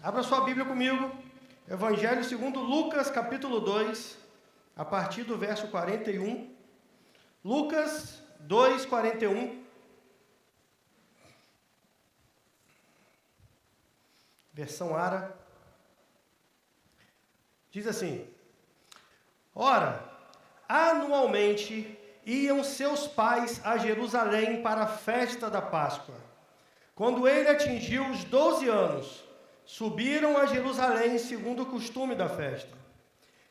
Abra sua Bíblia comigo, Evangelho segundo Lucas, capítulo 2, a partir do verso 41. Lucas 2, 41. Versão Ara. Diz assim: Ora, anualmente iam seus pais a Jerusalém para a festa da Páscoa. Quando ele atingiu os 12 anos, subiram a Jerusalém segundo o costume da festa.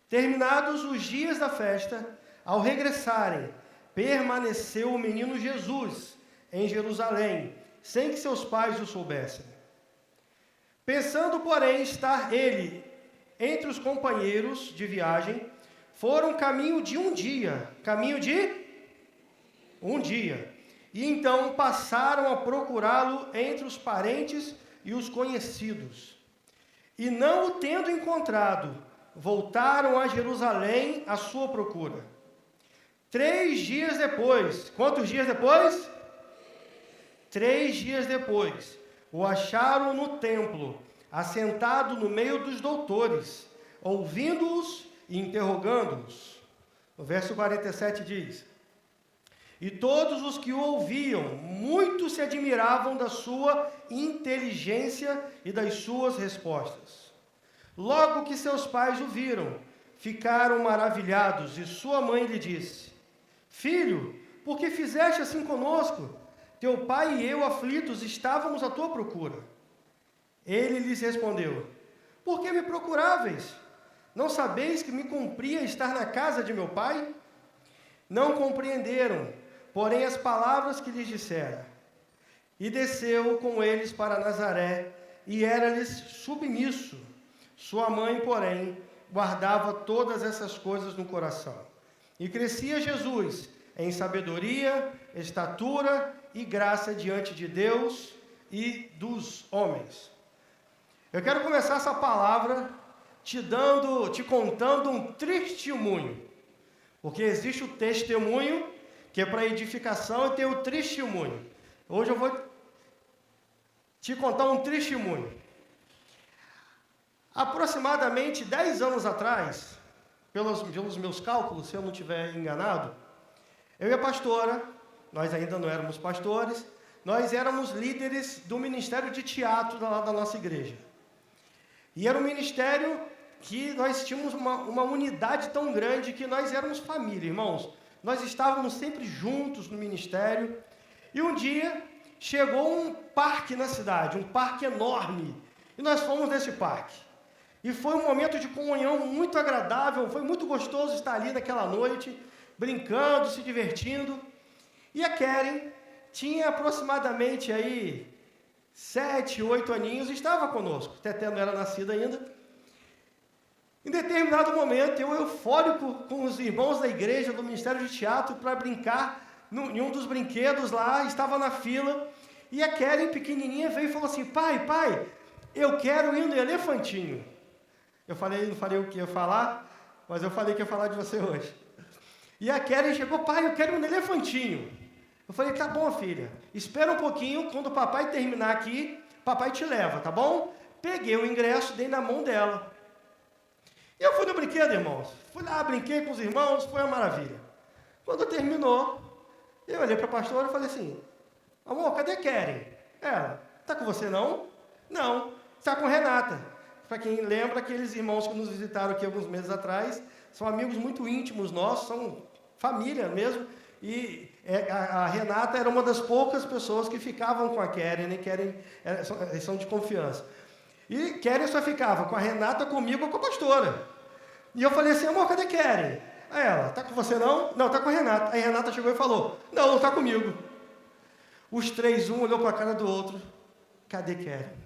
Terminados os dias da festa, ao regressarem, permaneceu o menino Jesus em Jerusalém, sem que seus pais o soubessem. Pensando, porém, estar ele entre os companheiros de viagem, foram caminho de um dia, e então passaram a procurá-lo entre os parentes e os conhecidos. E não o tendo encontrado, voltaram a Jerusalém à sua procura. 3 dias depois, quantos dias depois? 3 dias depois, o acharam no templo, assentado no meio dos doutores, ouvindo-os e interrogando-os. O verso 47 diz: E todos os que o ouviam, muito se admiravam da sua inteligência e das suas respostas. Logo que seus pais o viram, ficaram maravilhados, e sua mãe lhe disse: Filho, por que fizeste assim conosco? Teu pai e eu, aflitos, estávamos à tua procura. Ele lhes respondeu: Por que me procuráveis? Não sabeis que me cumpria estar na casa de meu pai? Não compreenderam, porém, as palavras que lhes dissera. E desceu com eles para Nazaré, e era-lhes submisso. Sua mãe, porém, guardava todas essas coisas no coração. E crescia Jesus em sabedoria, estatura e graça diante de Deus e dos homens. Eu quero começar essa palavra te contando um testemunho. Porque existe o testemunho, que é para edificação, e tem o testemunho. Hoje eu vou te contar um testemunho. Aproximadamente 10 anos atrás, pelos meus cálculos, se eu não estiver enganado, eu e a pastora, nós ainda não éramos pastores, nós éramos líderes do ministério de teatro da nossa igreja. E era um ministério que nós tínhamos uma unidade tão grande que nós éramos família, irmãos. Nós estávamos sempre juntos no ministério. E um dia chegou um parque na cidade, um parque enorme. E nós fomos nesse parque. E foi um momento de comunhão muito agradável, foi muito gostoso estar ali naquela noite, brincando, se divertindo. E a Karen tinha aproximadamente aí 7, 8 aninhos e estava conosco. Teté não era nascida ainda. Em determinado momento, eu eufórico com os irmãos da igreja, do Ministério de Teatro, para brincar em um dos brinquedos lá, estava na fila, e a Karen, pequenininha, veio e falou assim: pai, eu quero ir no elefantinho. Eu não falei o que ia falar, mas eu falei que ia falar de você hoje. E a Karen chegou: pai, eu quero ir no elefantinho. Eu falei: tá bom, filha, espera um pouquinho, quando o papai terminar aqui, papai te leva, tá bom? Peguei o ingresso, dei na mão dela. Eu fui no brinquedo, irmãos. Fui lá, brinquei com os irmãos, foi uma maravilha. Quando terminou, eu olhei para a pastora e falei assim: amor, cadê a Karen? Ela: tá com você não? Não, está com Renata. Para quem lembra, aqueles irmãos que nos visitaram aqui alguns meses atrás, são amigos muito íntimos nossos, são família mesmo. E a Renata era uma das poucas pessoas que ficavam com a Karen, né? Karen, são de confiança. E Karen só ficava com a Renata, comigo ou com a pastora. E eu falei assim: amor, cadê Karen? Aí ela: tá com você não? Não, tá com a Renata. Aí a Renata chegou e falou: não tá comigo. Os três, um olhou para a cara do outro: cadê Karen?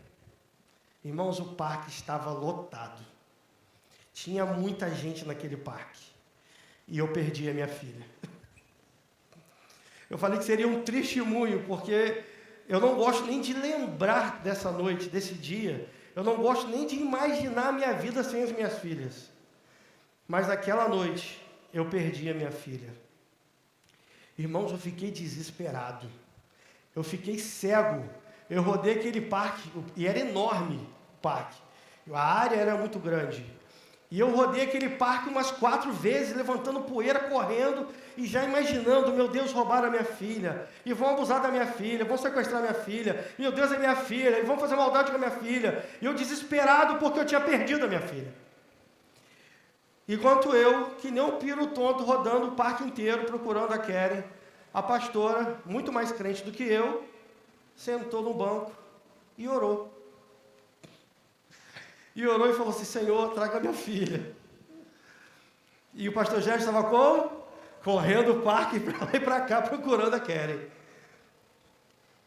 Irmãos, o parque estava lotado. Tinha muita gente naquele parque. E eu perdi a minha filha. Eu falei que seria um testemunho, porque eu não gosto nem de lembrar dessa noite, desse dia. Eu não gosto nem de imaginar a minha vida sem as minhas filhas. Mas naquela noite, eu perdi a minha filha. Irmãos, eu fiquei desesperado. Eu fiquei cego. Eu rodei aquele parque, e era enorme o parque. A área era muito grande. E eu rodei aquele parque umas 4 vezes, levantando poeira, correndo, e já imaginando, meu Deus, roubaram a minha filha, e vão abusar da minha filha, vão sequestrar minha filha, meu Deus, é minha filha, e vão fazer maldade com a minha filha. E eu desesperado porque eu tinha perdido a minha filha. Enquanto eu, que nem um piro tonto, rodando o parque inteiro, procurando a Keren, a pastora, muito mais crente do que eu, sentou no banco e orou. E orou e falou assim: Senhor, traga minha filha. E o pastor Gérard estava como? Correndo o parque para lá e para cá, procurando a Keren.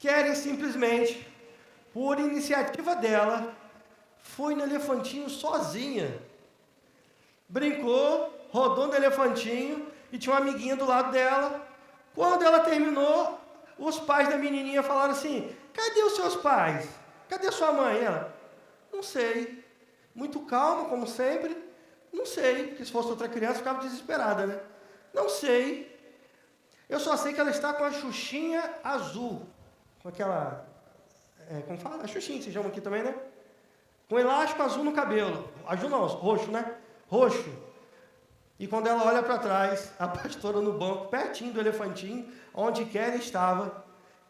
Keren simplesmente, por iniciativa dela, foi no elefantinho sozinha. Brincou, rodou no elefantinho e tinha uma amiguinha do lado dela. Quando ela terminou, os pais da menininha falaram assim: cadê os seus pais? Cadê sua mãe? Ela: não sei. Muito calma, como sempre. Não sei, porque se fosse outra criança, ficava desesperada, né? Não sei. Eu só sei que ela está com a xuxinha azul. Com aquela... como fala? A xuxinha que se chama aqui também, né? Com elástico azul no cabelo. Azul não, roxo, né? Roxo. E quando ela olha para trás, a pastora no banco, pertinho do elefantinho, onde Keren estava,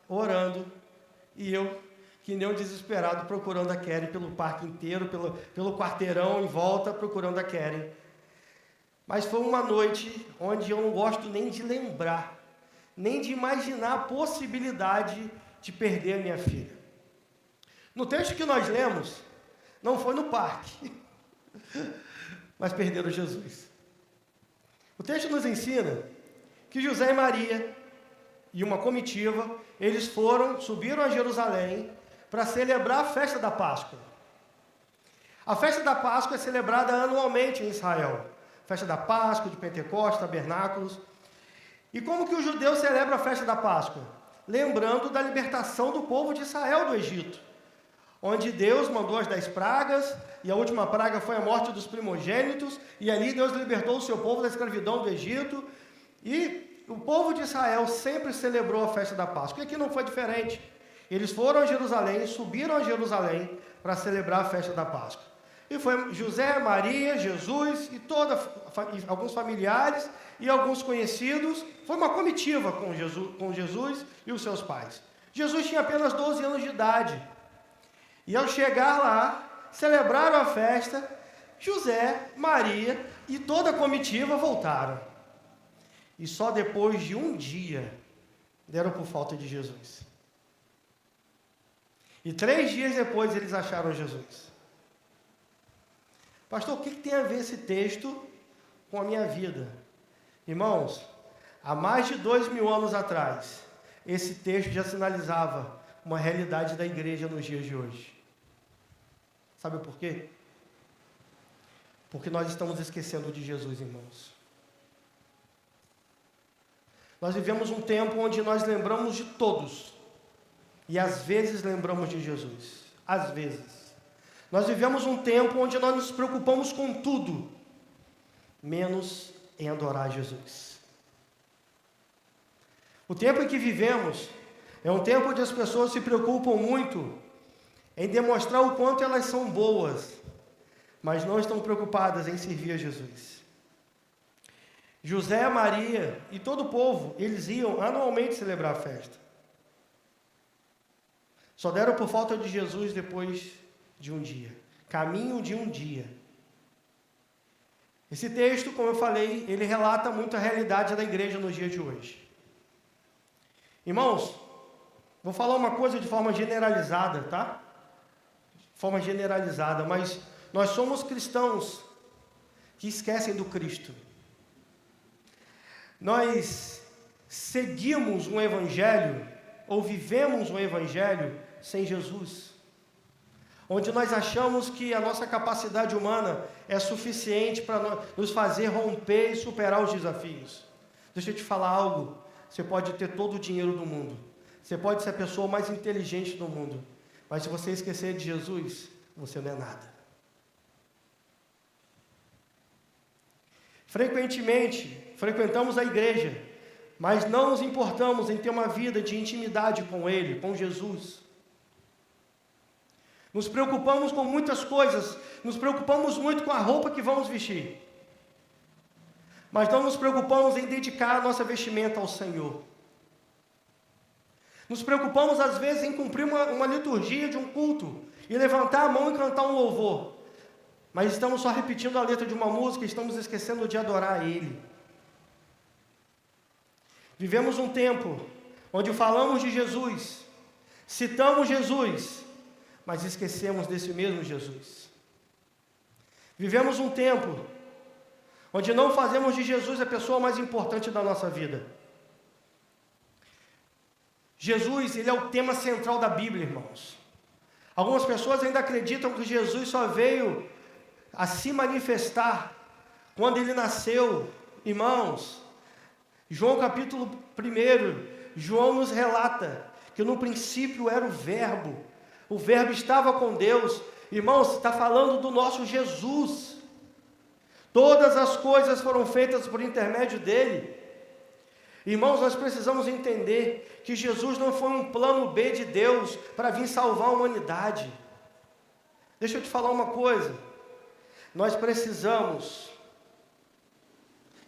orando. E eu, que nem um desesperado, procurando a Keren pelo parque inteiro, pelo quarteirão em volta, procurando a Keren. Mas foi uma noite onde eu não gosto nem de lembrar, nem de imaginar a possibilidade de perder a minha filha. No texto que nós lemos, não foi no parque, mas perderam Jesus. O texto nos ensina que José e Maria e uma comitiva, eles subiram a Jerusalém para celebrar a festa da Páscoa. A festa da Páscoa é celebrada anualmente em Israel. Festa da Páscoa, de Pentecostes, tabernáculos. E como que os judeus celebram a festa da Páscoa? Lembrando da libertação do povo de Israel do Egito, onde Deus mandou as 10 pragas, e a última praga foi a morte dos primogênitos, e ali Deus libertou o seu povo da escravidão do Egito, e o povo de Israel sempre celebrou a festa da Páscoa. E aqui não foi diferente. Eles foram a Jerusalém, subiram a Jerusalém para celebrar a festa da Páscoa. E foi José, Maria, Jesus e alguns familiares e alguns conhecidos. Foi uma comitiva com Jesus e os seus pais. Jesus tinha apenas 12 anos de idade. E ao chegar lá, celebraram a festa, José, Maria e toda a comitiva voltaram. E só depois de um dia deram por falta de Jesus. E 3 dias depois eles acharam Jesus. Pastor, o que tem a ver esse texto com a minha vida? Irmãos, há mais de 2000 anos atrás, esse texto já sinalizava uma realidade da igreja nos dias de hoje. Sabe por quê? Porque nós estamos esquecendo de Jesus, irmãos. Nós vivemos um tempo onde nós lembramos de todos, e às vezes lembramos de Jesus. Às vezes. Nós vivemos um tempo onde nós nos preocupamos com tudo, menos em adorar Jesus. O tempo em que vivemos é um tempo onde as pessoas se preocupam muito em demonstrar o quanto elas são boas, mas não estão preocupadas em servir a Jesus. José, Maria e todo o povo, eles iam anualmente celebrar a festa. Só deram por falta de Jesus depois de um dia. Caminho de um dia. Esse texto, como eu falei, ele relata muito a realidade da igreja nos dias de hoje. Irmãos, vou falar uma coisa de forma generalizada, tá? De forma generalizada, mas nós somos cristãos que esquecem do Cristo. Nós seguimos um evangelho, ou vivemos um evangelho sem Jesus, onde nós achamos que a nossa capacidade humana é suficiente para nos fazer romper e superar os desafios. Deixa eu te falar algo, você pode ter todo o dinheiro do mundo, você pode ser a pessoa mais inteligente do mundo, mas se você esquecer de Jesus, você não é nada. Frequentemente, frequentamos a igreja, mas não nos importamos em ter uma vida de intimidade com Ele, com Jesus. Nos preocupamos com muitas coisas, nos preocupamos muito com a roupa que vamos vestir. Mas não nos preocupamos em dedicar a nossa vestimenta ao Senhor. Nos preocupamos às vezes em cumprir uma liturgia de um culto, e levantar a mão e cantar um louvor. Mas estamos só repetindo a letra de uma música e estamos esquecendo de adorar a Ele. Vivemos um tempo onde falamos de Jesus, citamos Jesus, mas esquecemos desse mesmo Jesus. Vivemos um tempo onde não fazemos de Jesus a pessoa mais importante da nossa vida. Jesus, ele é o tema central da Bíblia, irmãos. Algumas pessoas ainda acreditam que Jesus só veio a se manifestar quando ele nasceu. Irmãos, João capítulo 1, João nos relata que no princípio era o verbo estava com Deus. Irmãos, está falando do nosso Jesus. Todas as coisas foram feitas por intermédio dele. Irmãos, nós precisamos entender que Jesus não foi um plano B de Deus para vir salvar a humanidade. Deixa eu te falar uma coisa. Nós precisamos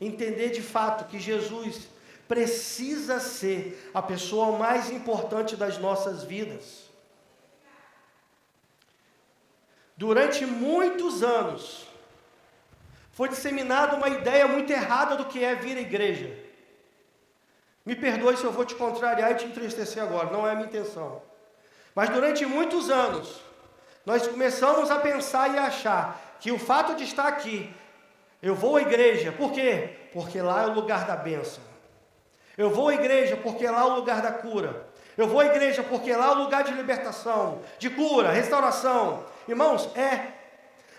entender de fato que Jesus precisa ser a pessoa mais importante das nossas vidas. Durante muitos anos, foi disseminada uma ideia muito errada do que é vir à igreja. Me perdoe se eu vou te contrariar e te entristecer agora, não é a minha intenção. Mas durante muitos anos, nós começamos a pensar e a achar que o fato de estar aqui, eu vou à igreja, por quê? Porque lá é o lugar da bênção. Eu vou à igreja porque lá é o lugar da cura. Eu vou à igreja porque lá é o lugar de libertação, de cura, restauração. Irmãos,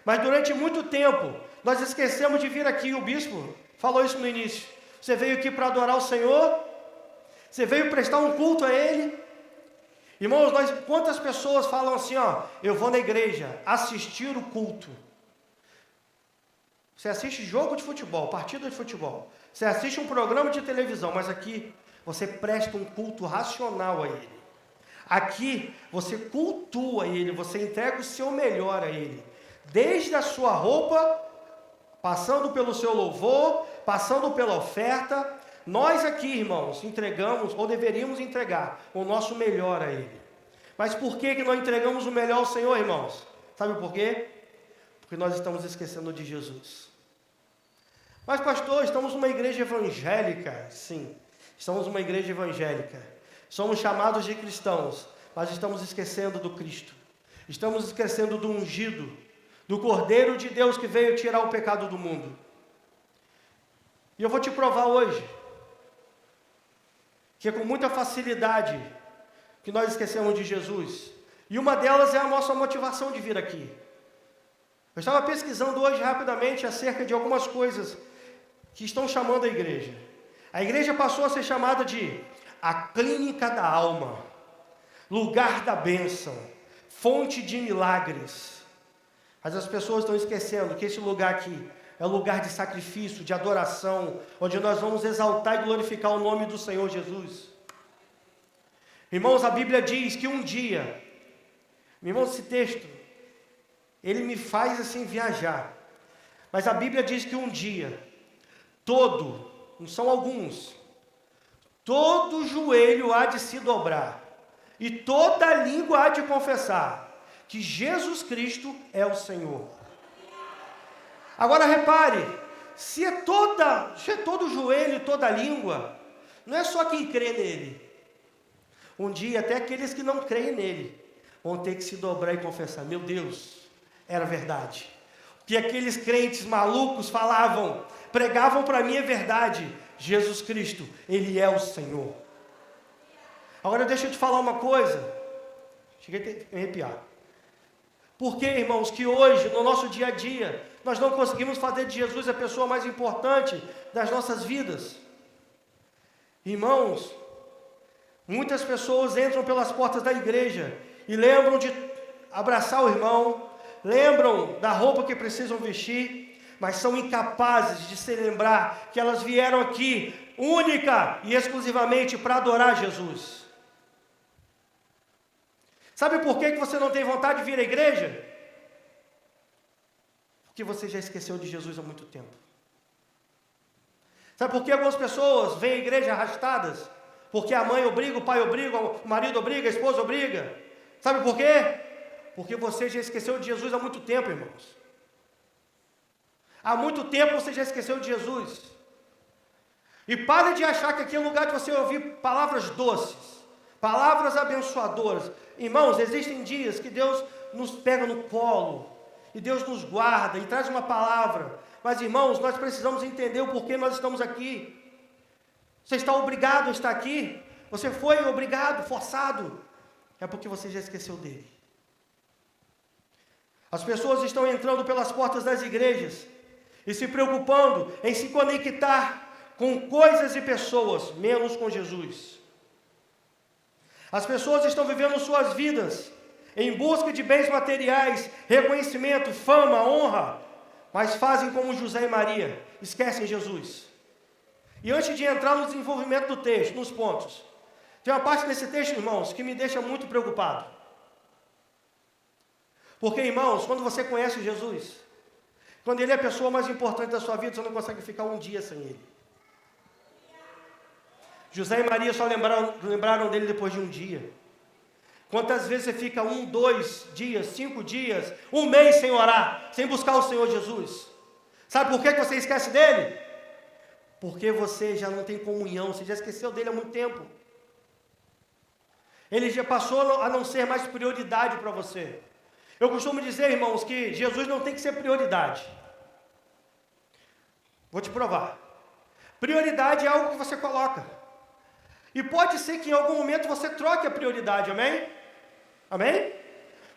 mas durante muito tempo, nós esquecemos de vir aqui, o bispo falou isso no início. Você veio aqui para adorar o Senhor? Você veio prestar um culto a Ele? Irmãos, quantas pessoas falam assim, eu vou na igreja assistir o culto. Você assiste jogo de futebol, partida de futebol. Você assiste um programa de televisão, mas aqui você presta um culto racional a Ele. Aqui você cultua Ele, você entrega o seu melhor a Ele. Desde a sua roupa, passando pelo seu louvor, passando pela oferta. Nós aqui, irmãos, entregamos, ou deveríamos entregar, o nosso melhor a Ele. Mas por que não entregamos o melhor ao Senhor, irmãos? Sabe por quê? Porque nós estamos esquecendo de Jesus. Mas pastor, estamos numa igreja evangélica. Sim, estamos numa igreja evangélica. Somos chamados de cristãos, mas estamos esquecendo do Cristo. Estamos esquecendo do ungido, do Cordeiro de Deus que veio tirar o pecado do mundo. E eu vou te provar hoje que é com muita facilidade que nós esquecemos de Jesus. E uma delas é a nossa motivação de vir aqui. Eu estava pesquisando hoje rapidamente acerca de algumas coisas que estão chamando a igreja. A igreja passou a ser chamada de a clínica da alma, lugar da bênção, fonte de milagres. Mas as pessoas estão esquecendo que esse lugar aqui é lugar de sacrifício, de adoração, onde nós vamos exaltar e glorificar o nome do Senhor Jesus. Irmãos, a Bíblia diz que um dia, irmãos, esse texto, ele me faz assim viajar. Mas a Bíblia diz que um dia, não são alguns, todo joelho há de se dobrar, e toda língua há de confessar que Jesus Cristo é o Senhor. Agora repare, se é todo joelho e toda língua, não é só quem crê nele. Um dia até aqueles que não creem nele vão ter que se dobrar e confessar, meu Deus, era verdade. O que aqueles crentes malucos falavam, pregavam para mim é verdade. Jesus Cristo, Ele é o Senhor. Agora deixa eu te falar uma coisa, cheguei a me arrepiar. Por que, irmãos, que hoje, no nosso dia a dia, nós não conseguimos fazer de Jesus a pessoa mais importante das nossas vidas? Irmãos, muitas pessoas entram pelas portas da igreja e lembram de abraçar o irmão, lembram da roupa que precisam vestir, mas são incapazes de se lembrar que elas vieram aqui única e exclusivamente para adorar Jesus. Sabe por que você não tem vontade de vir à igreja? Porque você já esqueceu de Jesus há muito tempo. Sabe por que algumas pessoas vêm à igreja arrastadas? Porque a mãe obriga, o pai obriga, o marido obriga, a esposa obriga. Sabe por quê? Porque você já esqueceu de Jesus há muito tempo, irmãos. Há muito tempo você já esqueceu de Jesus. E pare de achar que aqui é um lugar de você ouvir palavras doces, palavras abençoadoras. Irmãos, existem dias que Deus nos pega no colo, e Deus nos guarda, e traz uma palavra. Mas, irmãos, nós precisamos entender o porquê nós estamos aqui. Você está obrigado a estar aqui? Você foi obrigado, forçado? É porque você já esqueceu dele. As pessoas estão entrando pelas portas das igrejas e se preocupando em se conectar com coisas e pessoas, menos com Jesus. As pessoas estão vivendo suas vidas em busca de bens materiais, reconhecimento, fama, honra, mas fazem como José e Maria, esquecem Jesus. E antes de entrar no desenvolvimento do texto, nos pontos, tem uma parte desse texto, irmãos, que me deixa muito preocupado. Porque, irmãos, quando você conhece Jesus, quando Ele é a pessoa mais importante da sua vida, você não consegue ficar um dia sem Ele. José e Maria só lembraram dele depois de um dia. Quantas vezes você fica 1, 2 dias, 5 dias, 1 mês sem orar, sem buscar o Senhor Jesus? Sabe por que você esquece dele? Porque você já não tem comunhão, você já esqueceu dele há muito tempo. Ele já passou a não ser mais prioridade para você. Eu costumo dizer, irmãos, que Jesus não tem que ser prioridade. Vou te provar. Prioridade é algo que você coloca. E pode ser que em algum momento você troque a prioridade, amém? Amém?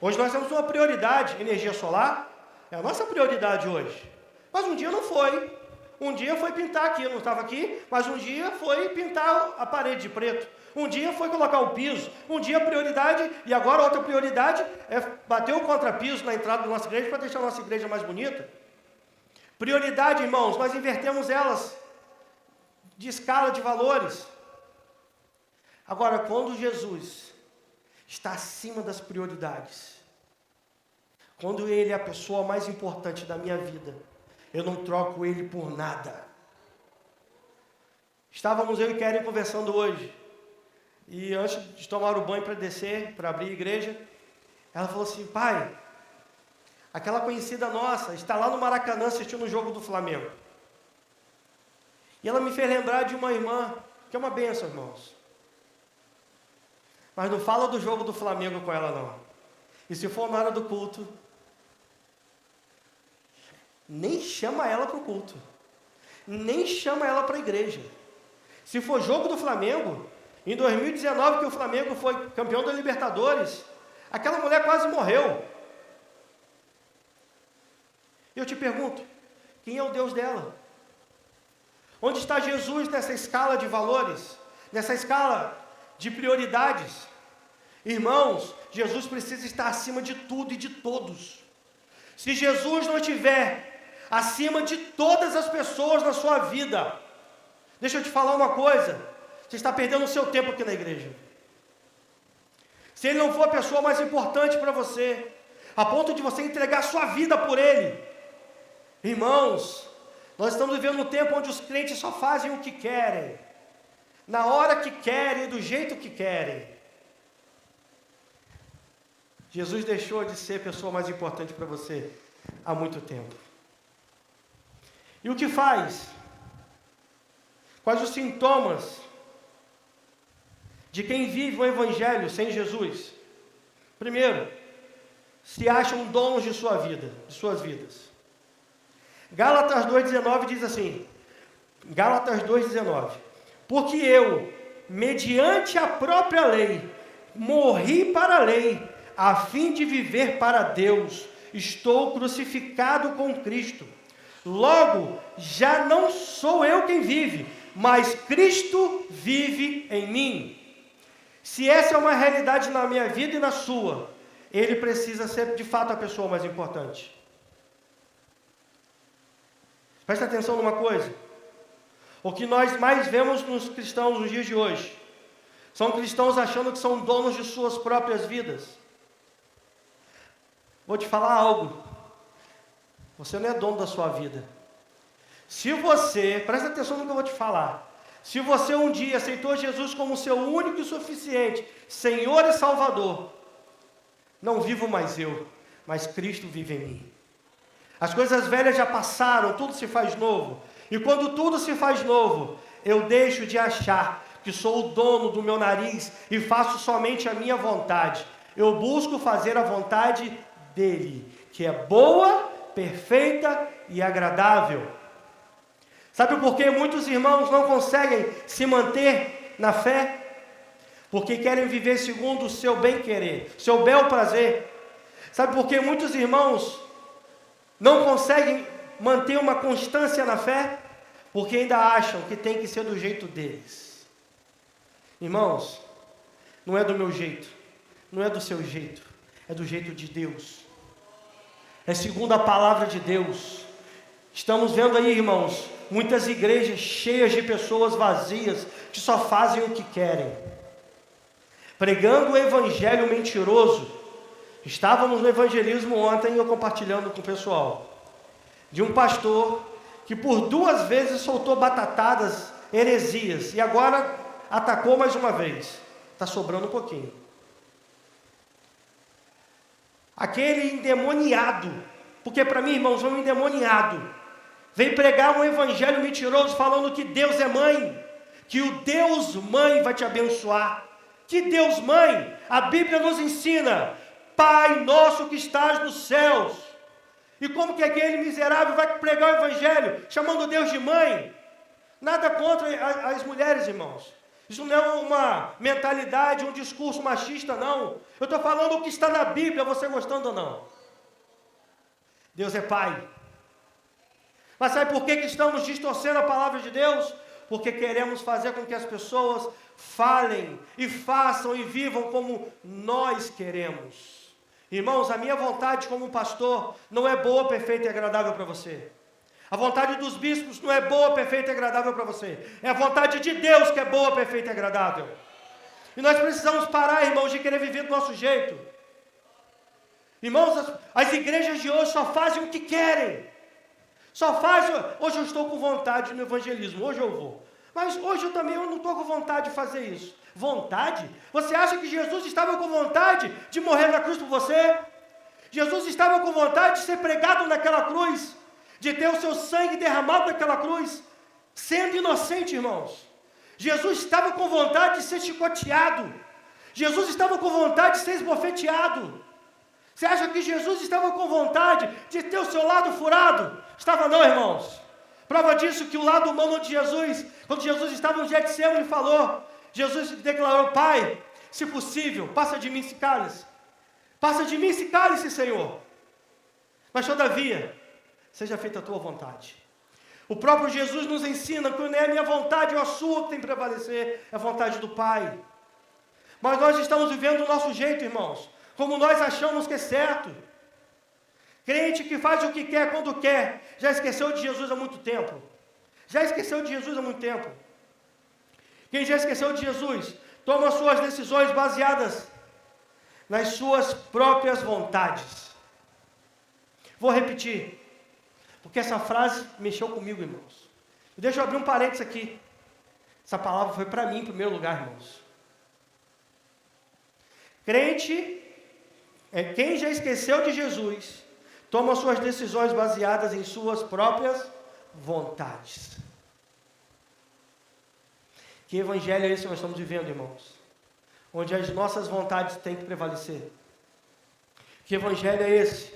Hoje nós temos uma prioridade, energia solar, é a nossa prioridade hoje. Mas um dia não foi. Um dia foi pintar aqui, eu não estava aqui, mas um dia foi pintar a parede de preto. Um dia foi colocar o piso. Um dia a prioridade, e agora outra prioridade, é bater o contrapiso na entrada da nossa igreja para deixar a nossa igreja mais bonita. Prioridade, irmãos, nós invertemos elas de escala de valores. Agora, quando Jesus está acima das prioridades, quando Ele é a pessoa mais importante da minha vida, eu não troco Ele por nada. Estávamos eu e Keren conversando hoje, e antes de tomar o banho para descer, para abrir a igreja, ela falou assim: pai, aquela conhecida nossa está lá no Maracanã assistindo o jogo do Flamengo. E ela me fez lembrar de uma irmã, que é uma bênção, irmãos. Mas não fala do jogo do Flamengo com ela, não. E se for na hora do culto, nem chama ela para o culto. Nem chama ela para a igreja. Se for jogo do Flamengo, em 2019, que o Flamengo foi campeão da Libertadores, aquela mulher quase morreu. Eu te pergunto, quem é o Deus dela? Onde está Jesus nessa escala de valores? Nessa escala de prioridades? Irmãos, Jesus precisa estar acima de tudo e de todos. Se Jesus não estiver acima de todas as pessoas na sua vida, deixa eu te falar uma coisa, você está perdendo o seu tempo aqui na igreja. Se Ele não for a pessoa mais importante para você, a ponto de você entregar a sua vida por Ele, irmãos, nós estamos vivendo um tempo onde os crentes só fazem o que querem, na hora que querem, do jeito que querem. Jesus deixou de ser a pessoa mais importante para você há muito tempo. E o que faz? Quais os sintomas de quem vive o Evangelho sem Jesus? Primeiro, se acham donos de sua vida, de suas vidas. Gálatas 2,19 diz assim, Gálatas 2,19, porque eu, mediante a própria lei, morri para a lei, a fim de viver para Deus, estou crucificado com Cristo. Logo, já não sou eu quem vive, mas Cristo vive em mim. Se essa é uma realidade na minha vida e na sua, Ele precisa ser de fato a pessoa mais importante. Presta atenção numa coisa. O que nós mais vemos nos cristãos nos dias de hoje, são cristãos achando que são donos de suas próprias vidas. Vou te falar algo. Você não é dono da sua vida. Se você, presta atenção no que eu vou te falar. Se você um dia aceitou Jesus como seu único e suficiente Senhor e Salvador, não vivo mais eu, mas Cristo vive em mim. As coisas velhas já passaram, tudo se faz novo. E quando tudo se faz novo, eu deixo de achar que sou o dono do meu nariz e faço somente a minha vontade. Eu busco fazer a vontade dele, que é boa, perfeita e agradável. Sabe por que muitos irmãos não conseguem se manter na fé? Porque querem viver segundo o seu bem-querer, seu bel prazer. Sabe por que muitos irmãos não conseguem manter uma constância na fé? Porque ainda acham que tem que ser do jeito deles. Irmãos, não é do meu jeito, não é do seu jeito, é do jeito de Deus. É segundo a palavra de Deus. Estamos vendo aí, irmãos, muitas igrejas cheias de pessoas vazias, que só fazem o que querem. Pregando o evangelho mentiroso. Estávamos no evangelismo ontem, eu compartilhando com o pessoal, de um pastor que por 2 vezes soltou batatadas, heresias, e agora atacou mais uma vez. Está sobrando um pouquinho. Aquele endemoniado, porque para mim, irmãos, é um endemoniado, vem pregar um evangelho mentiroso falando que Deus é mãe, que o Deus mãe vai te abençoar. Que Deus mãe? A Bíblia nos ensina, Pai nosso que estás nos céus. E como que aquele miserável vai pregar o evangelho chamando Deus de mãe? Nada contra as mulheres, irmãos. Isso não é uma mentalidade, um discurso machista, não. Eu estou falando o que está na Bíblia, você gostando ou não. Deus é Pai. Mas sabe por que estamos distorcendo a palavra de Deus? Porque queremos fazer com que as pessoas falem e façam e vivam como nós queremos. Irmãos, a minha vontade como pastor não é boa, perfeita e agradável para você. A vontade dos bispos não é boa, perfeita e agradável para você. É a vontade de Deus que é boa, perfeita e agradável. E nós precisamos parar, irmãos, de querer viver do nosso jeito. Irmãos, as igrejas de hoje só fazem o que querem. Só fazem, hoje eu estou com vontade no evangelismo, hoje eu vou. Mas hoje eu não estou com vontade de fazer isso. Vontade? Você acha que Jesus estava com vontade de morrer na cruz por você? Jesus estava com vontade de ser pregado naquela cruz, de ter o seu sangue derramado naquela cruz, sendo inocente, irmãos. Jesus estava com vontade de ser chicoteado. Jesus estava com vontade de ser esbofeteado. Você acha que Jesus estava com vontade de ter o seu lado furado? Estava não, irmãos. Prova disso que o lado humano de Jesus, quando Jesus estava no Getsemane, falou, Jesus declarou, Pai, se possível, passa de mim esse cálice. Passa de mim esse cálice, Senhor. Mas todavia, seja feita a tua vontade. O próprio Jesus nos ensina que não é a minha vontade ou a sua que tem que prevalecer, é a vontade do Pai. Mas nós estamos vivendo do nosso jeito, irmãos, como nós achamos que é certo. Crente que faz o que quer, quando quer, já esqueceu de Jesus há muito tempo. Já esqueceu de Jesus há muito tempo. Quem já esqueceu de Jesus, toma suas decisões baseadas nas suas próprias vontades. Vou repetir, porque essa frase mexeu comigo, irmãos. Deixa eu abrir um parênteses aqui. Essa palavra foi para mim em primeiro lugar, irmãos. Crente é quem já esqueceu de Jesus, toma suas decisões baseadas em suas próprias vontades. Que evangelho é esse que nós estamos vivendo, irmãos? Onde as nossas vontades têm que prevalecer. Que evangelho é esse?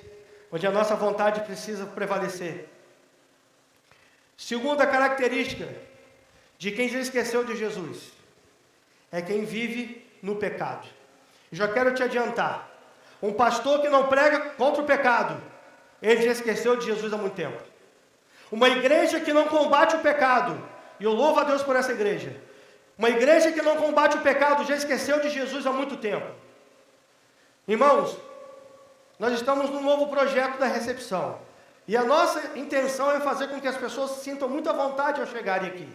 Onde a nossa vontade precisa prevalecer. Segunda característica de quem já esqueceu de Jesus é quem vive no pecado. Já quero te adiantar, um pastor que não prega contra o pecado, ele já esqueceu de Jesus há muito tempo. Uma igreja que não combate o pecado, e eu louvo a Deus por essa igreja, uma igreja que não combate o pecado já esqueceu de Jesus há muito tempo. Irmãos, nós estamos num novo projeto da recepção, e a nossa intenção é fazer com que as pessoas se sintam muito à vontade ao chegarem aqui.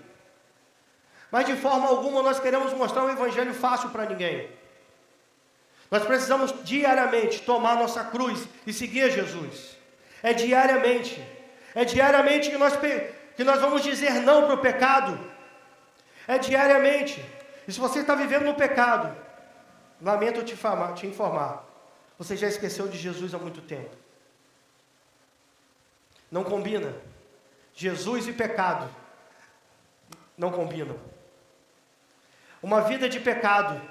Mas de forma alguma nós queremos mostrar um evangelho fácil para ninguém. Nós precisamos diariamente tomar nossa cruz e seguir Jesus. É diariamente. É diariamente que nós vamos dizer não para o pecado. É diariamente. E se você está vivendo no pecado, lamento te informar, você já esqueceu de Jesus há muito tempo. Não combina. Jesus e pecado não combinam. Uma vida de pecado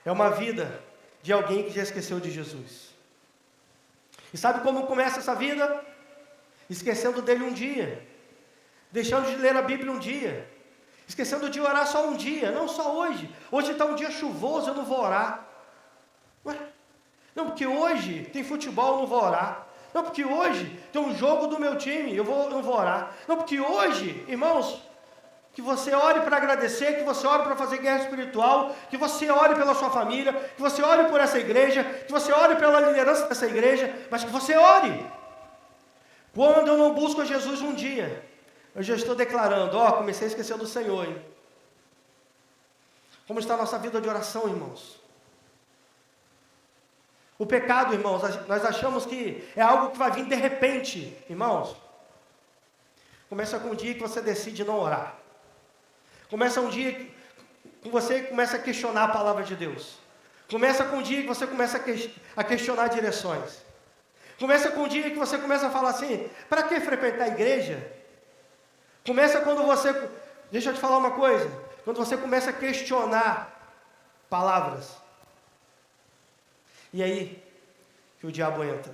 é uma vida de alguém que já esqueceu de Jesus. E sabe como começa essa vida? Esquecendo dele um dia, deixando de ler a Bíblia um dia, esquecendo de orar só um dia, não só hoje. Hoje está um dia chuvoso, eu não vou orar. Ué? Não, porque hoje tem futebol, eu não vou orar. Não, porque hoje tem um jogo do meu time, eu não vou orar. Não, porque hoje, irmãos, que você ore para agradecer, que você ore para fazer guerra espiritual, que você ore pela sua família, que você ore por essa igreja, que você ore pela liderança dessa igreja, mas que você ore. Quando eu não busco a Jesus um dia, eu já estou declarando, comecei a esquecer do Senhor, hein? Como está a nossa vida de oração, irmãos? O pecado, irmãos, nós achamos que é algo que vai vir de repente, irmãos. Começa com um dia que você decide não orar. Começa um dia que você começa a questionar a palavra de Deus. Começa com um dia que você começa a questionar direções. Começa com um dia que você começa a falar assim, para que frequentar a igreja? Começa quando você, deixa eu te falar uma coisa, quando você começa a questionar palavras. E aí, que o diabo entra.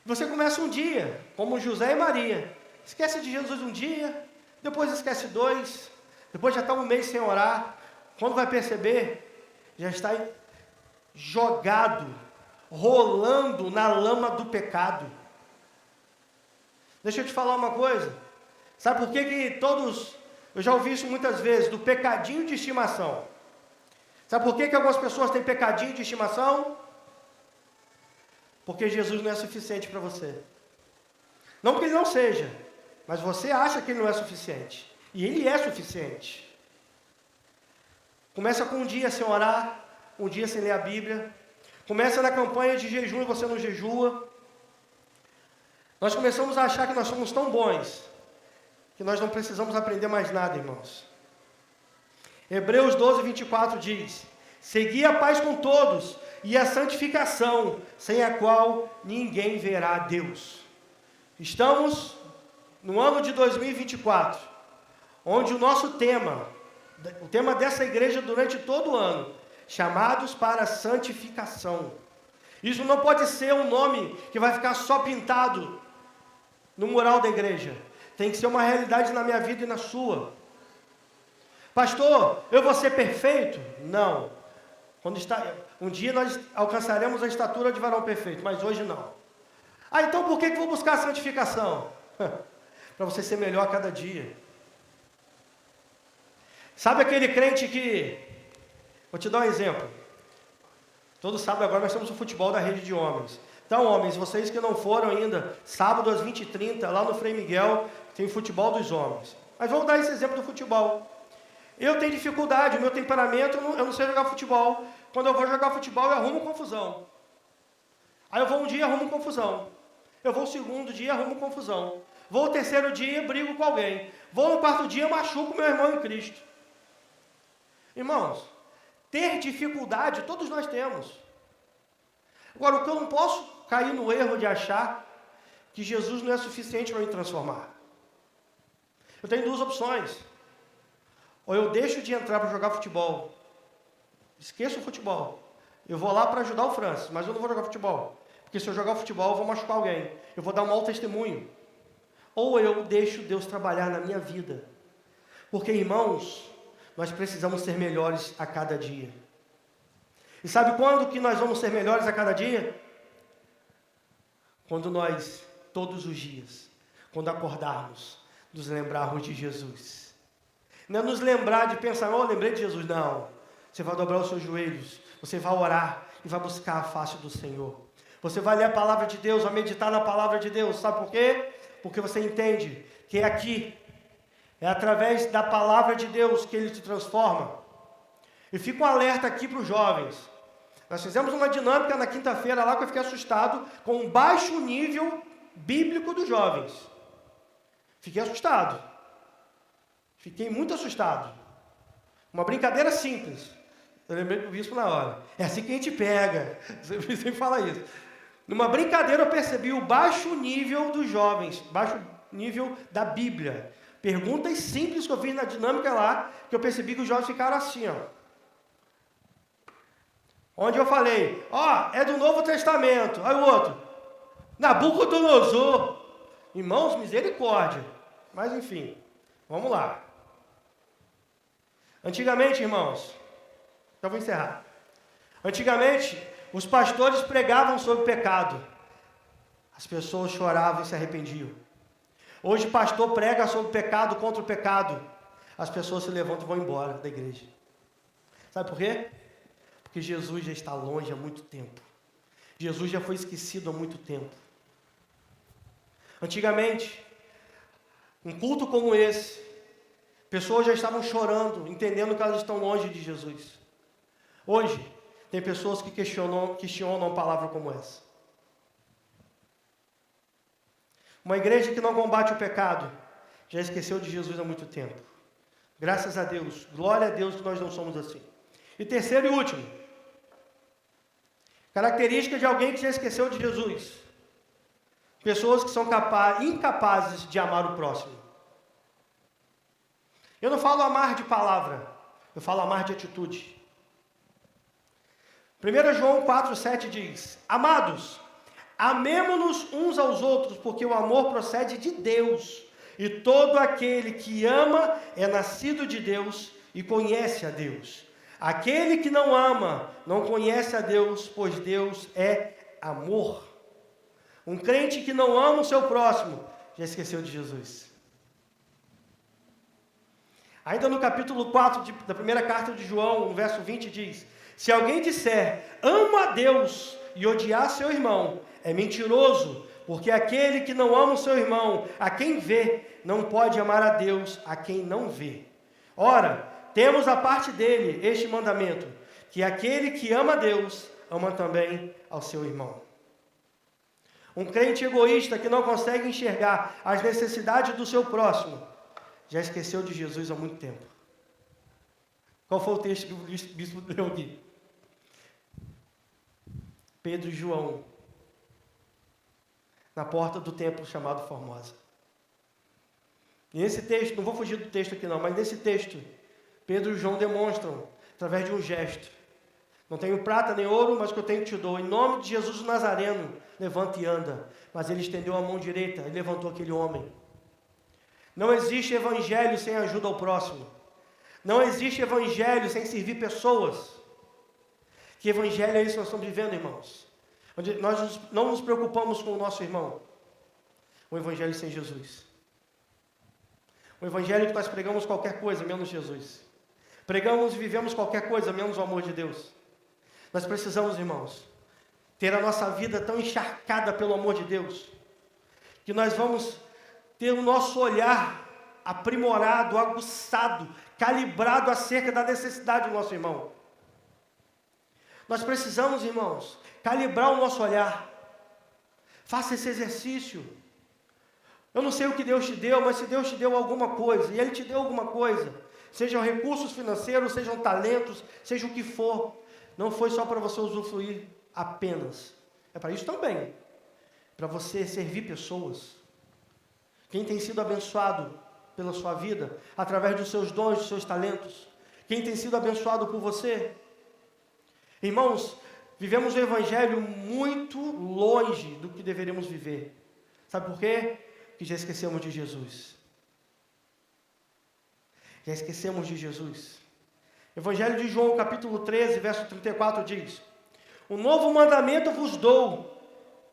Você começa um dia, como José e Maria, esquece de Jesus um dia, depois esquece 2, depois já está um mês sem orar, quando vai perceber, já está jogado, rolando na lama do pecado. Deixa eu te falar uma coisa, sabe por que todos, eu já ouvi isso muitas vezes, do pecadinho de estimação. Sabe por que algumas pessoas têm pecadinho de estimação? Porque Jesus não é suficiente para você. Não que ele não seja, mas você acha que ele não é suficiente. E ele é suficiente. Começa com um dia sem orar, um dia sem ler a Bíblia. Começa na campanha de jejum e você não jejua. Nós começamos a achar que nós somos tão bons, que nós não precisamos aprender mais nada, irmãos. Hebreus 12, 24 diz, segui a paz com todos e a santificação, sem a qual ninguém verá a Deus. Estamos no ano de 2024, onde o nosso tema, o tema dessa igreja durante todo o ano, chamados para a santificação. Isso não pode ser um nome que vai ficar só pintado no mural da igreja. Tem que ser uma realidade na minha vida e na sua. Pastor, eu vou ser perfeito? Não. Um dia nós alcançaremos a estatura de varão perfeito, mas hoje não. Então por que eu vou buscar a santificação? Para você ser melhor a cada dia. Sabe aquele crente que... Vou te dar um exemplo. Todos sabem, agora nós temos o futebol da rede de homens. Então, homens, vocês que não foram ainda, sábado às 20h30, lá no Frei Miguel, tem o futebol dos homens. Mas vamos dar esse exemplo do futebol. Eu tenho dificuldade, o meu temperamento, eu não sei jogar futebol. Quando eu vou jogar futebol, eu arrumo confusão. Aí eu vou um dia, arrumo confusão. Eu vou o segundo dia, arrumo confusão. Vou o terceiro dia, brigo com alguém. Vou no quarto dia, machuco meu irmão em Cristo. Irmãos, ter dificuldade, todos nós temos. Agora, o que eu não posso cair no erro de achar que Jesus não é suficiente para me transformar. Eu tenho 2 opções. Ou eu deixo de entrar para jogar futebol, esqueço o futebol, eu vou lá para ajudar o Francis, mas eu não vou jogar futebol, porque se eu jogar futebol eu vou machucar alguém, eu vou dar um mau testemunho. Ou eu deixo Deus trabalhar na minha vida, porque irmãos, nós precisamos ser melhores a cada dia. E sabe quando que nós vamos ser melhores a cada dia? Quando nós, todos os dias, quando acordarmos, nos lembrarmos de Jesus. Não é nos lembrar de pensar, lembrei de Jesus. Não. Você vai dobrar os seus joelhos, você vai orar e vai buscar a face do Senhor. Você vai ler a palavra de Deus, vai meditar na palavra de Deus. Sabe por quê? Porque você entende que é aqui, é através da palavra de Deus que Ele te transforma. E fica um alerta aqui para os jovens. Nós fizemos uma dinâmica na quinta-feira lá que eu fiquei assustado com o baixo nível bíblico dos jovens. Fiquei assustado. Fiquei muito assustado. Uma brincadeira simples. Eu lembrei do bispo na hora. É assim que a gente pega. Você sempre fala isso. Numa brincadeira eu percebi o baixo nível dos jovens, baixo nível da Bíblia. Perguntas simples que eu fiz na dinâmica lá, que eu percebi que os jovens ficaram assim, ó. Onde eu falei, é do Novo Testamento. Aí o outro, Nabucodonosor. Irmãos, misericórdia. Mas enfim, vamos lá. Antigamente, irmãos, então vou encerrar. Antigamente, os pastores pregavam sobre o pecado. As pessoas choravam e se arrependiam. Hoje o pastor prega sobre o pecado, contra o pecado. As pessoas se levantam e vão embora da igreja. Sabe por quê? Porque Jesus já está longe há muito tempo. Jesus já foi esquecido há muito tempo. Antigamente, um culto como esse, pessoas já estavam chorando, entendendo que elas estão longe de Jesus. Hoje, tem pessoas que questionam uma palavra como essa. Uma igreja que não combate o pecado, já esqueceu de Jesus há muito tempo. Graças a Deus, glória a Deus que nós não somos assim. E terceiro e último, característica de alguém que já esqueceu de Jesus. Pessoas que são incapazes de amar o próximo. Eu não falo amar de palavra, eu falo amar de atitude. 1 João 4,7 diz, amados, amemo-nos uns aos outros, porque o amor procede de Deus, e todo aquele que ama é nascido de Deus e conhece a Deus. Aquele que não ama não conhece a Deus, pois Deus é amor. Um crente que não ama o seu próximo, já esqueceu de Jesus. Ainda no capítulo 4 da primeira carta de João, no verso 20, diz, se alguém disser, amo a Deus, e odiar seu irmão, é mentiroso, porque aquele que não ama o seu irmão, a quem vê, não pode amar a Deus, a quem não vê. Ora, temos a parte dele este mandamento, que aquele que ama a Deus, ama também ao seu irmão. Um crente egoísta que não consegue enxergar as necessidades do seu próximo, já esqueceu de Jesus há muito tempo. Qual foi o texto que o bispo leu aqui? Pedro e João, na porta do templo chamado Formosa. E nesse texto, não vou fugir do texto aqui não, mas nesse texto, Pedro e João demonstram, através de um gesto, não tenho prata nem ouro, mas o que eu tenho te dou. Em nome de Jesus o Nazareno, levanta e anda. Mas ele estendeu a mão direita e levantou aquele homem. Não existe evangelho sem ajuda ao próximo. Não existe evangelho sem servir pessoas. Que evangelho é isso que nós estamos vivendo, irmãos? Onde nós não nos preocupamos com o nosso irmão. Um evangelho sem Jesus. Um evangelho que nós pregamos qualquer coisa, menos Jesus. Pregamos e vivemos qualquer coisa, menos o amor de Deus. Nós precisamos, irmãos, ter a nossa vida tão encharcada pelo amor de Deus, que nós vamos ter o nosso olhar aprimorado, aguçado, calibrado acerca da necessidade do nosso irmão. Nós precisamos, irmãos, calibrar o nosso olhar. Faça esse exercício. Eu não sei o que Deus te deu, mas se Deus te deu alguma coisa, e Ele te deu alguma coisa, sejam recursos financeiros, sejam talentos, seja o que for, não foi só para você usufruir apenas. É para isso também. Para você servir pessoas. Quem tem sido abençoado pela sua vida, através dos seus dons, dos seus talentos? Quem tem sido abençoado por você? Irmãos, vivemos o evangelho muito longe do que deveríamos viver. Sabe por quê? Porque já esquecemos de Jesus. Já esquecemos de Jesus. Evangelho de João, capítulo 13, verso 34 diz, um novo mandamento vos dou,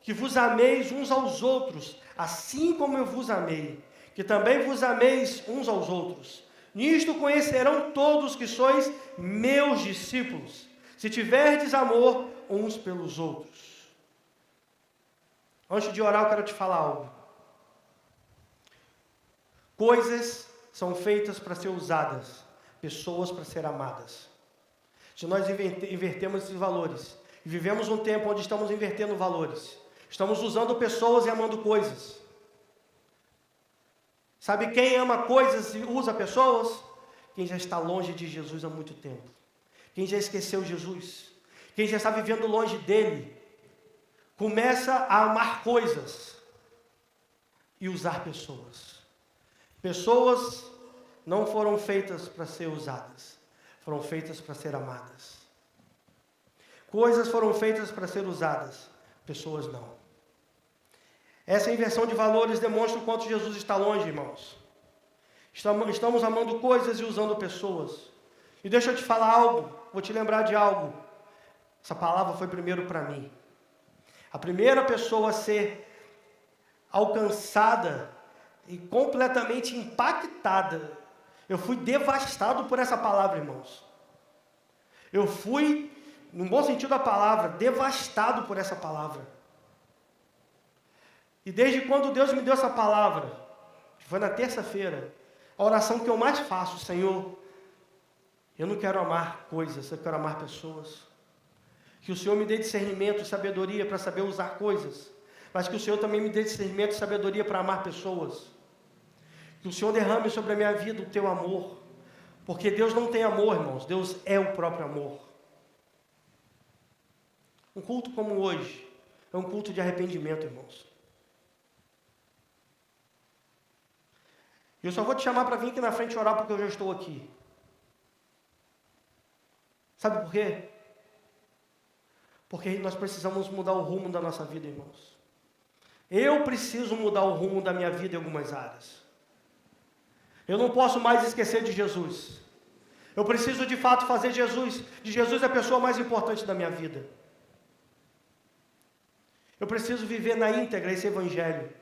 que vos ameis uns aos outros, assim como eu vos amei, que também vos ameis uns aos outros. Nisto conhecerão todos que sois meus discípulos, se tiverdes amor uns pelos outros. Antes de orar, eu quero te falar algo. Coisas são feitas para ser usadas, pessoas para ser amadas. Se nós invertemos esses valores, E vivemos um tempo onde estamos invertendo valores. Estamos usando pessoas e amando coisas. Sabe quem ama coisas e usa pessoas? Quem já está longe de Jesus há muito tempo. Quem já esqueceu Jesus. Quem já está vivendo longe dele. Começa a amar coisas e usar pessoas. Pessoas não foram feitas para ser usadas. Foram feitas para ser amadas. Coisas foram feitas para ser usadas. Pessoas não. Essa inversão de valores demonstra o quanto Jesus está longe, irmãos. Estamos amando coisas e usando pessoas. E deixa eu te falar algo, vou te lembrar de algo. Essa palavra foi primeiro para mim. A primeira pessoa a ser alcançada e completamente impactada. Eu fui devastado por essa palavra, irmãos. Eu fui, no bom sentido da palavra, devastado por essa palavra. E desde quando Deus me deu essa palavra, que foi na terça-feira, a oração que eu mais faço, Senhor, eu não quero amar coisas, eu quero amar pessoas. Que o Senhor me dê discernimento e sabedoria para saber usar coisas, mas que o Senhor também me dê discernimento e sabedoria para amar pessoas. Que o Senhor derrame sobre a minha vida o teu amor, porque Deus não tem amor, irmãos, Deus é o próprio amor. Um culto como hoje é um culto de arrependimento, irmãos. Eu só vou te chamar para vir aqui na frente orar porque eu já estou aqui. Sabe por quê? Porque nós precisamos mudar o rumo da nossa vida, irmãos. Eu preciso mudar o rumo da minha vida em algumas áreas. Eu não posso mais esquecer de Jesus. Eu preciso de fato fazer de Jesus a pessoa mais importante da minha vida. Eu preciso viver na íntegra esse evangelho.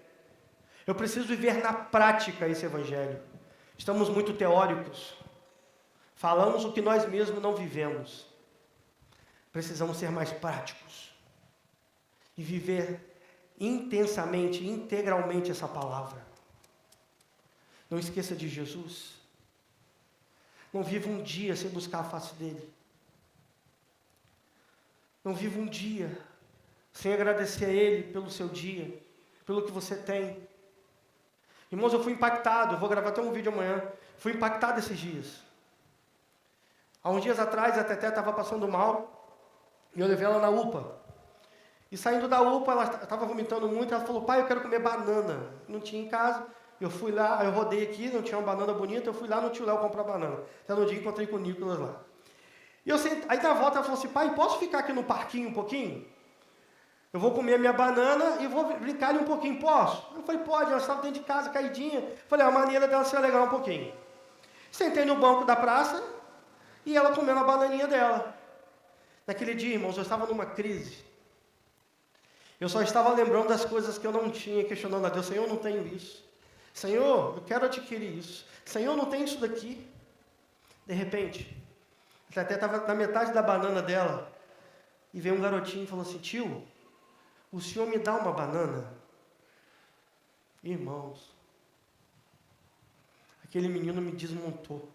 Eu preciso viver na prática esse evangelho. Estamos muito teóricos. Falamos o que nós mesmos não vivemos. Precisamos ser mais práticos. E viver intensamente, integralmente essa palavra. Não esqueça de Jesus. Não viva um dia sem buscar a face dele. Não viva um dia sem agradecer a ele pelo seu dia, pelo que você tem. Irmãos, eu fui impactado, eu vou gravar até um vídeo amanhã. Fui impactado esses dias. Há uns dias atrás, a Teté estava passando mal, e eu levei ela na UPA. E saindo da UPA, ela estava vomitando muito, ela falou, pai, eu quero comer banana. Não tinha em casa, eu fui lá, eu rodei aqui, não tinha uma banana bonita, eu fui lá no tio Léo comprar banana. Até no dia encontrei com o Nicolas lá. E eu sentei, aí na volta ela falou assim, pai, posso ficar aqui no parquinho um pouquinho? Eu vou comer a minha banana e vou brincar ali um pouquinho, posso? Eu falei, pode, ela estava dentro de casa, caidinha. Falei, a maneira dela se alegrar um pouquinho. Sentei no banco da praça e ela comendo a bananinha dela. Naquele dia, irmãos, eu estava numa crise. Eu só estava lembrando das coisas que eu não tinha, questionando a Deus, Senhor, eu não tenho isso. Senhor, eu quero adquirir isso. Senhor, eu não tenho isso daqui. De repente, ela até estava na metade da banana dela e veio um garotinho e falou assim, tio, o senhor me dá uma banana? Irmãos, aquele menino me desmontou.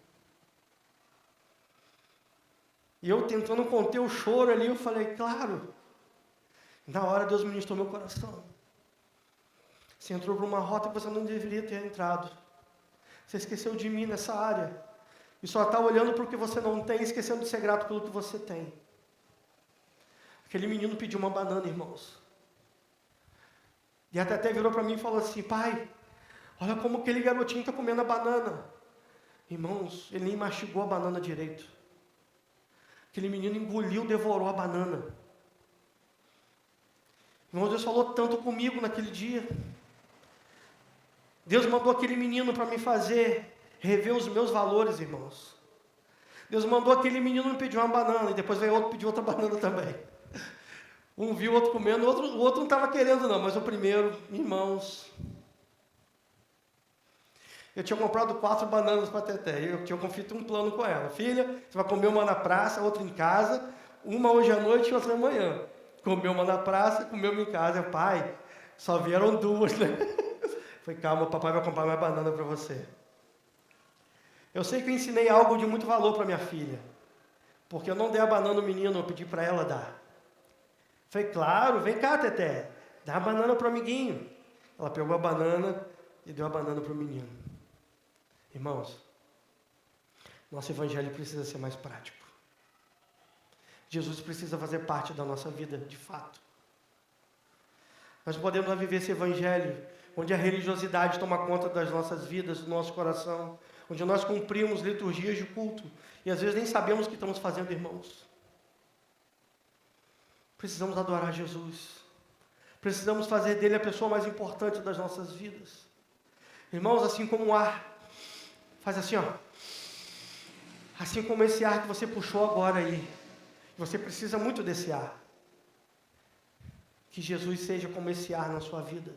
E eu tentando conter o choro ali, eu falei, claro. Na hora Deus ministrou meu coração. Você entrou por uma rota que você não deveria ter entrado. Você esqueceu de mim nessa área. E só está olhando para o que você não tem, esquecendo de ser grato pelo que você tem. Aquele menino pediu uma banana, irmãos. E até virou para mim e falou assim, pai, olha como aquele garotinho está comendo a banana. Irmãos, ele nem mastigou a banana direito. Aquele menino engoliu, devorou a banana. Irmãos, Deus falou tanto comigo naquele dia. Deus mandou aquele menino para me fazer rever os meus valores, irmãos. Deus mandou aquele menino me pedir uma banana, e depois veio outro pedir outra banana também. Um viu o outro comendo, o outro não estava querendo não, mas o primeiro, irmãos. Eu tinha comprado 4 bananas para a Teté, eu tinha feito um plano com ela. Filha, você vai comer uma na praça, outra em casa, uma hoje à noite e outra amanhã. Comeu uma na praça, comeu uma em casa. Pai, só vieram 2, né? Falei, calma, o papai vai comprar mais banana para você. Eu sei que eu ensinei algo de muito valor para minha filha, porque eu não dei a banana ao menino, eu pedi para ela dar. Falei, claro, vem cá, Teté, dá a banana para o amiguinho. Ela pegou a banana e deu a banana para o menino. Irmãos, nosso evangelho precisa ser mais prático. Jesus precisa fazer parte da nossa vida, de fato. Nós podemos viver esse evangelho onde a religiosidade toma conta das nossas vidas, do nosso coração, onde nós cumprimos liturgias de culto e às vezes nem sabemos o que estamos fazendo, irmãos. Precisamos adorar Jesus. Precisamos fazer dele a pessoa mais importante das nossas vidas. Irmãos, assim como o ar, faz assim, ó. Assim como esse ar que você puxou agora aí. Você precisa muito desse ar. Que Jesus seja como esse ar na sua vida.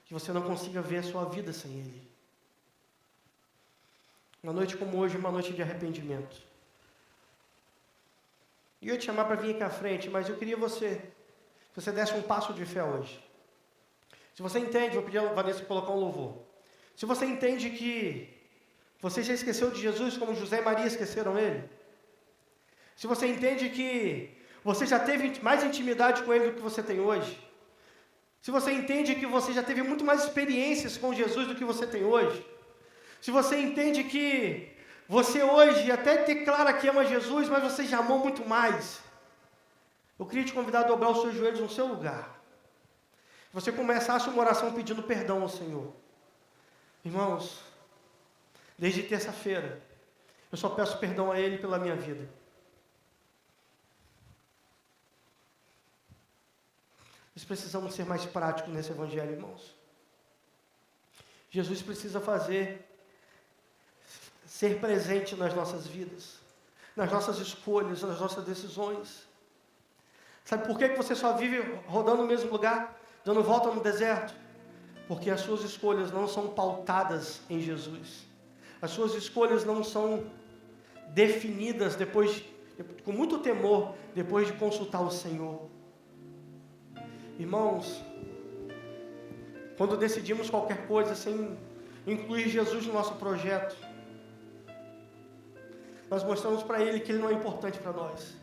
Que você não consiga ver a sua vida sem Ele. Uma noite como hoje, uma noite de arrependimento. E eu ia te chamar para vir aqui à frente, mas eu queria que você desse um passo de fé hoje. Se você entende, vou pedir a Vanessa colocar um louvor. Se você entende que você já esqueceu de Jesus como José e Maria esqueceram Ele. Se você entende que você já teve mais intimidade com Ele do que você tem hoje. Se você entende que você já teve muito mais experiências com Jesus do que você tem hoje. Se você entende que você hoje até declara que ama Jesus, mas você já amou muito mais. Eu queria te convidar a dobrar os seus joelhos no seu lugar. Você começasse uma oração pedindo perdão ao Senhor. Irmãos, desde terça-feira, eu só peço perdão a Ele pela minha vida. Nós precisamos ser mais práticos nesse evangelho, irmãos. Jesus precisa ser presente nas nossas vidas, nas nossas escolhas, nas nossas decisões. Sabe por que você só vive rodando no mesmo lugar, dando volta no deserto? Porque as suas escolhas não são pautadas em Jesus. As suas escolhas não são definidas com muito temor, depois de consultar o Senhor. Irmãos, quando decidimos qualquer coisa sem incluir Jesus no nosso projeto, nós mostramos para Ele que Ele não é importante para nós.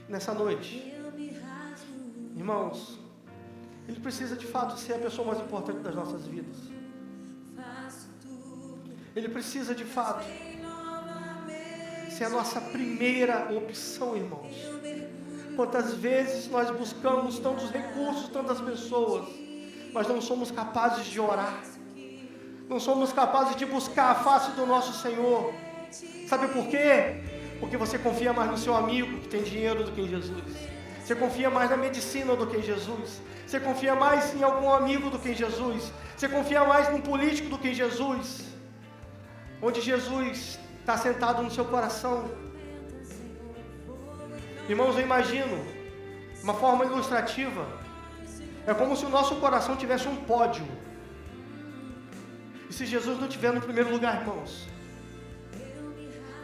Nessa noite, irmãos, Ele precisa de fato ser a pessoa mais importante das nossas vidas. Ele precisa de fato ser a nossa primeira opção, irmãos. Quantas vezes nós buscamos tantos recursos, tantas pessoas, mas não somos capazes de orar. Não somos capazes de buscar a face do nosso Senhor. Sabe por quê? Porque você confia mais no seu amigo que tem dinheiro do que em Jesus. Você confia mais na medicina do que em Jesus. Você confia mais em algum amigo do que em Jesus. Você confia mais num político do que em Jesus. Onde Jesus está sentado no seu coração. Irmãos, eu imagino uma forma ilustrativa. É como se o nosso coração tivesse um pódio. E se Jesus não estiver no primeiro lugar, irmãos,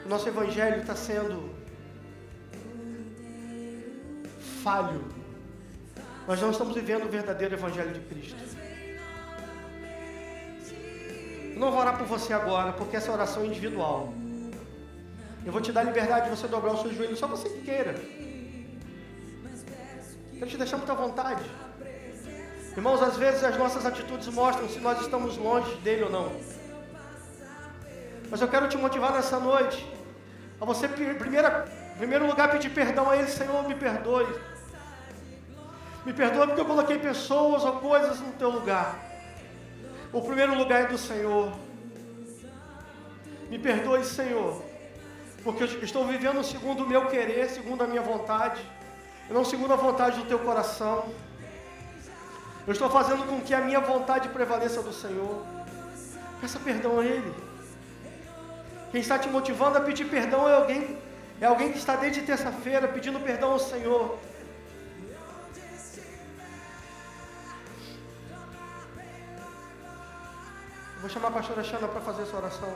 o nosso evangelho está sendo falho. Nós não estamos vivendo o verdadeiro evangelho de Cristo. Eu não vou orar por você agora, porque essa oração é individual. Eu vou te dar liberdade de você dobrar os seus joelhos, só você que queira. Quero te deixar muito à vontade. Irmãos, às vezes as nossas atitudes mostram se nós estamos longe dele ou não. Mas eu quero te motivar nessa noite a você, em primeiro lugar, pedir perdão a Ele. Senhor, me perdoe. Me perdoe porque eu coloquei pessoas ou coisas no teu lugar. O primeiro lugar é do Senhor. Me perdoe, Senhor, porque eu estou vivendo segundo o meu querer, segundo a minha vontade, e não segundo a vontade do teu coração. Eu estou fazendo com que a minha vontade prevaleça do Senhor. Peça perdão a Ele. Quem está te motivando a pedir perdão é alguém que está desde terça-feira pedindo perdão ao Senhor. Eu vou chamar a pastora Xana para fazer essa oração.